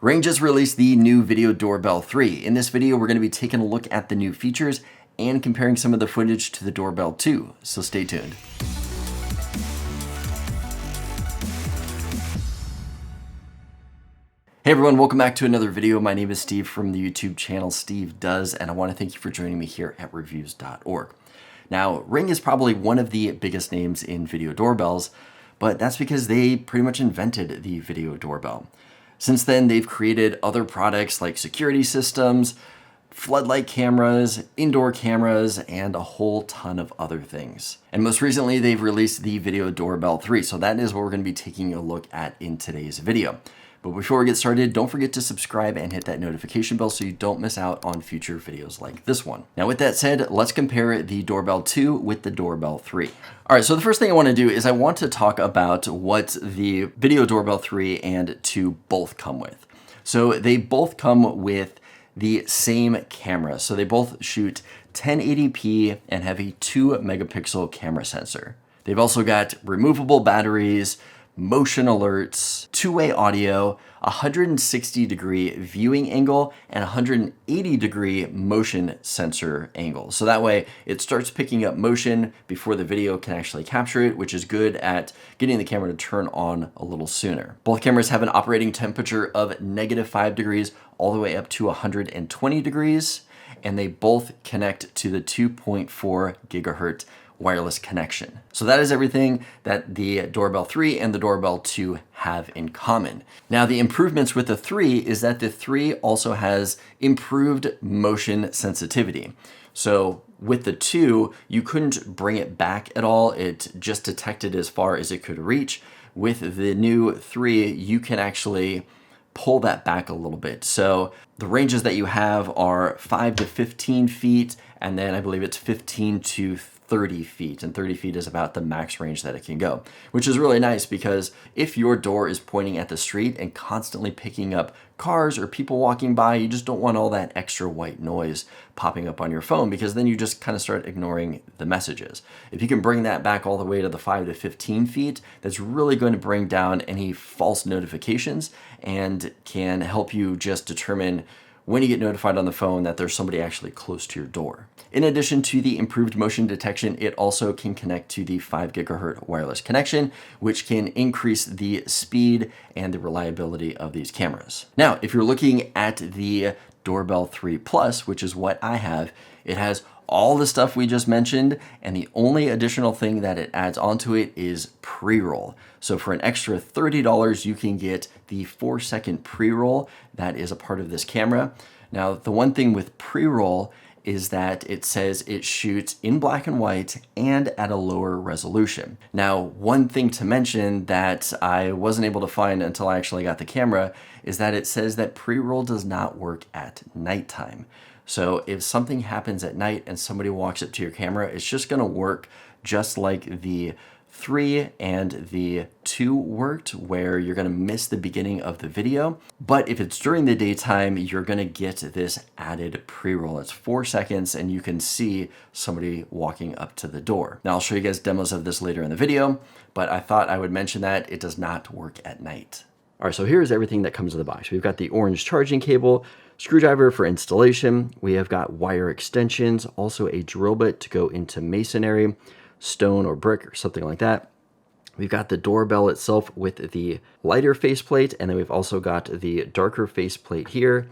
Ring just released the new Video Doorbell 3. In this video, we're going to be taking a look at the new features and comparing some of the footage to the Doorbell 2, so stay tuned. Hey everyone, welcome back to another video. My name is Steve from the YouTube channel Steve Does, and I want to thank you for joining me here at reviews.org. Now, Ring is probably one of the biggest names in video doorbells, but that's because they pretty much invented the video doorbell. Since then, they've created other products like security systems, floodlight cameras, indoor cameras, and a whole ton of other things. And most recently, they've released the Video Doorbell 3, so that is what we're going to be taking a look at in today's video. But before we get started, don't forget to subscribe and hit that notification bell so you don't miss out on future videos like this one. Now with that said, let's compare the Doorbell 2 with the Doorbell 3. All right, so the first thing I want to do is I want to talk about what the Video Doorbell 3 and 2 both come with. So they both come with the same camera. So they both shoot 1080p and have a 2 megapixel camera sensor. They've also got removable batteries, motion alerts, two-way audio, 160-degree viewing angle, and 180-degree motion sensor angle. So that way it starts picking up motion before the video can actually capture it, which is good at getting the camera to turn on a little sooner. Both cameras have an operating temperature of -5 degrees all the way up to 120 degrees, and they both connect to the 2.4 gigahertz wireless connection. So that is everything that the Doorbell 3 and the Doorbell 2 have in common. Now the improvements with the 3 is that the 3 also has improved motion sensitivity. So with the 2, you couldn't bring it back at all. It just detected as far as it could reach. With the new 3, you can actually pull that back a little bit. So the ranges that you have are 5 to 15 feet, and then I believe it's 15 to 30 feet, and 30 feet is about the max range that it can go, which is really nice because if your door is pointing at the street and constantly picking up cars or people walking by, you just don't want all that extra white noise popping up on your phone, because then you just kind of start ignoring the messages. If you can bring that back all the way to the 5 to 15 feet, that's really going to bring down any false notifications and can help you just determine when you get notified on the phone that there's somebody actually close to your door. In addition to the improved motion detection, it also can connect to the 5 gigahertz wireless connection, which can increase the speed and the reliability of these cameras. Now, if you're looking at the Doorbell 3 Plus, which is what I have, it has all the stuff we just mentioned, and the only additional thing that it adds onto it is pre-roll. So for an extra $30, you can get the 4-second pre-roll that is a part of this camera. Now, the one thing with pre-roll is that it says it shoots in black and white and at a lower resolution. Now, one thing to mention that I wasn't able to find until I actually got the camera is that it says that pre-roll does not work at nighttime. So if something happens at night and somebody walks up to your camera, it's just gonna work just like the 3 and the 2 worked, where you're gonna miss the beginning of the video. But if it's during the daytime, you're gonna get this added pre-roll. It's 4 seconds and you can see somebody walking up to the door. Now I'll show you guys demos of this later in the video, but I thought I would mention that it does not work at night. All right, so here's everything that comes in the box. We've got the orange charging cable, screwdriver for installation. We have got wire extensions, also a drill bit to go into masonry, stone or brick or something like that. We've got the doorbell itself with the lighter faceplate, and then we've also got the darker faceplate here.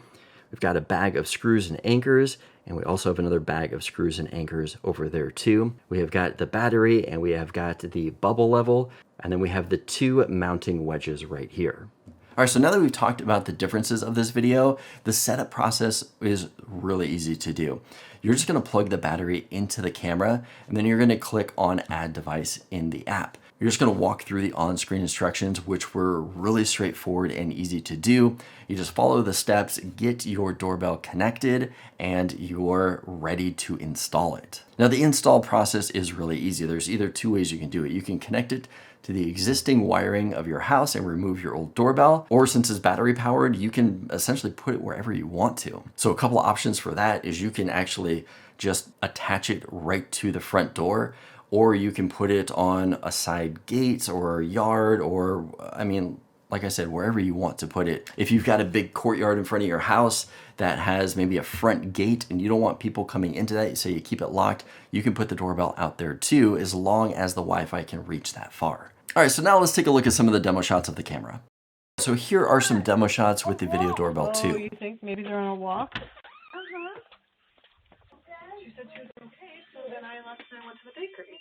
We've got a bag of screws and anchors, and we also have another bag of screws and anchors over there too. We have got the battery, and we have got the bubble level, and then we have the 2 mounting wedges right here. All right, so now that we've talked about the differences of this video, the setup process is really easy to do. You're just gonna plug the battery into the camera, and then you're gonna click on Add Device in the app. You're just gonna walk through the on-screen instructions, which were really straightforward and easy to do. You just follow the steps, get your doorbell connected, and you're ready to install it. Now the install process is really easy. There's either 2 ways you can do it. You can connect it to the existing wiring of your house and remove your old doorbell, or since it's battery powered, you can essentially put it wherever you want to. So a couple of options for that is you can actually just attach it right to the front door, or you can put it on a side gate or a yard, or I mean, like I said, wherever you want to put it. If you've got a big courtyard in front of your house that has maybe a front gate and you don't want people coming into that, so you keep it locked, you can put the doorbell out there too, as long as the Wi-Fi can reach that far. All right, so now let's take a look at some of the demo shots of the camera. So here are some demo shots with the Video Doorbell 2. Oh, you think maybe they're on a walk? She said she was okay, so then I left and I went to the bakery.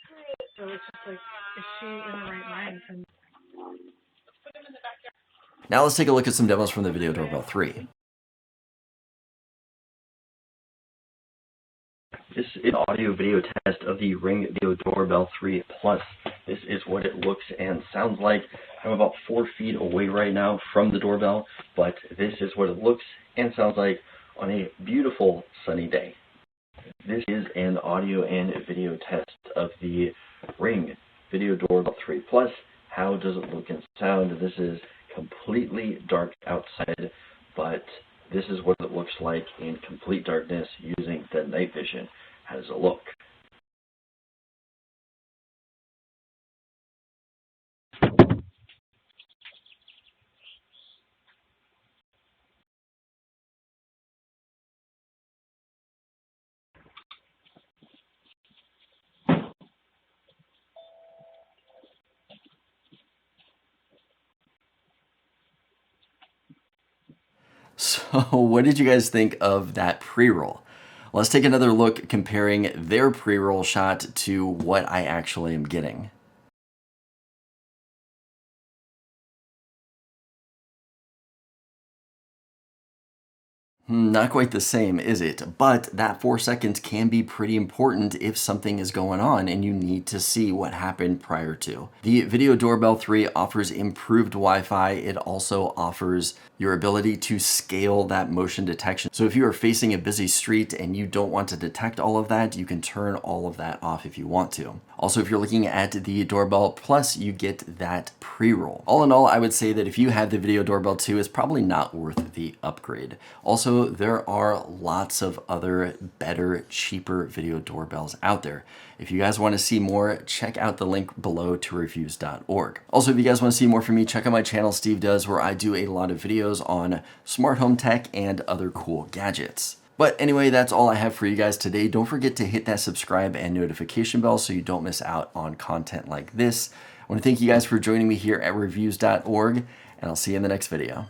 So it's just like, is she in her right mind? Now let's take a look at some demos from the Video Doorbell 3. This is an audio video test of the Ring Video Doorbell 3 Plus. This is what it looks and sounds like. I'm about 4 feet away right now from the doorbell, but this is what it looks and sounds like on a beautiful sunny day. This is an audio and video test of the Ring Video Doorbell 3 Plus. How does it look and sound? This is completely dark outside, but this is what it looks like in complete darkness using the night vision. How does it look? So what did you guys think of that pre-roll? Let's take another look comparing their pre-roll shot to what I actually am getting. Not quite the same, is it? But that 4 seconds can be pretty important if something is going on and you need to see what happened prior to. The Video Doorbell 3 offers improved Wi-Fi. It also offers your ability to scale that motion detection. So if you are facing a busy street and you don't want to detect all of that, you can turn all of that off if you want to. Also, if you're looking at the Doorbell Plus, you get that pre-roll. All in all, I would say that if you have the Video Doorbell 2, it's probably not worth the upgrade. Also, there are lots of other better, cheaper video doorbells out there. If you guys want to see more, check out the link below to reviews.org. Also, if you guys want to see more from me, check out my channel, Steve Does, where I do a lot of videos on smart home tech and other cool gadgets. But anyway, that's all I have for you guys today. Don't forget to hit that subscribe and notification bell so you don't miss out on content like this. I want to thank you guys for joining me here at reviews.org, and I'll see you in the next video.